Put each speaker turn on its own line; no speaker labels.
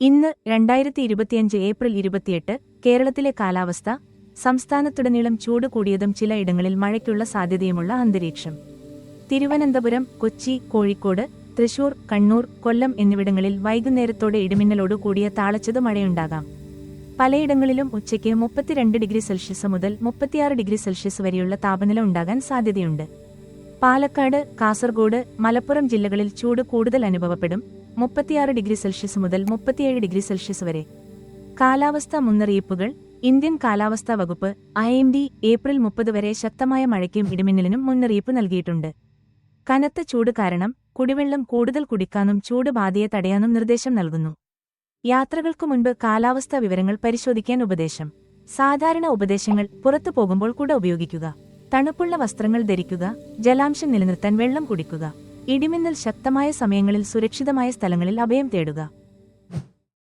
ഇന്ന് 2025 ഏപ്രിൽ 28 കേരളത്തിലെ കാലാവസ്ഥ. സംസ്ഥാനത്തുടനീളം ചൂട് കൂടിയതും ചിലയിടങ്ങളിൽ മഴയ്ക്കുള്ള സാധ്യതയുമുള്ള അന്തരീക്ഷം. തിരുവനന്തപുരം, കൊച്ചി, കോഴിക്കോട്, തൃശൂർ, കണ്ണൂർ, കൊല്ലം എന്നിവിടങ്ങളിൽ വൈകുന്നേരത്തോടെ ഇടിമിന്നലോടു കൂടിയ താളച്ചത് മഴയുണ്ടാകാം. പലയിടങ്ങളിലും ഉച്ചയ്ക്ക് 32°C മുതൽ 36°C വരെയുള്ള താപനില ഉണ്ടാകാൻ സാധ്യതയുണ്ട്. പാലക്കാട്, കാസർഗോഡ്, മലപ്പുറം ജില്ലകളിൽ ചൂട് കൂടുതൽ അനുഭവപ്പെടും. 36°C മുതൽ 37°C വരെ. കാലാവസ്ഥാ മുന്നറിയിപ്പുകൾ. ഇന്ത്യൻ കാലാവസ്ഥാ വകുപ്പ് (IMD) ഏപ്രിൽ 30 വരെ ശക്തമായ മഴയ്ക്കും ഇടിമിന്നലിനും മുന്നറിയിപ്പ് നൽകിയിട്ടുണ്ട്. കനത്ത ചൂട് കാരണം കുടിവെള്ളം കൂടുതൽ കുടിക്കാനും ചൂട് ബാധയെ തടയാനും നിർദ്ദേശം നൽകുന്നു. യാത്രകൾക്കു മുൻപ് കാലാവസ്ഥാ വിവരങ്ങൾ പരിശോധിക്കാൻ ഉപദേശം. സാധാരണ ഉപദേശങ്ങൾ: പുറത്തു പോകുമ്പോൾ കുട ഉപയോഗിക്കുക, തണുപ്പുള്ള വസ്ത്രങ്ങൾ ധരിക്കുക, ജലാംശം നിലനിർത്താൻ വെള്ളം കുടിക്കുക, ഇടിമിന്നൽ ശക്തമായ സമയങ്ങളിൽ സുരക്ഷിതമായ സ്ഥലങ്ങളിൽ അഭയം തേടുക.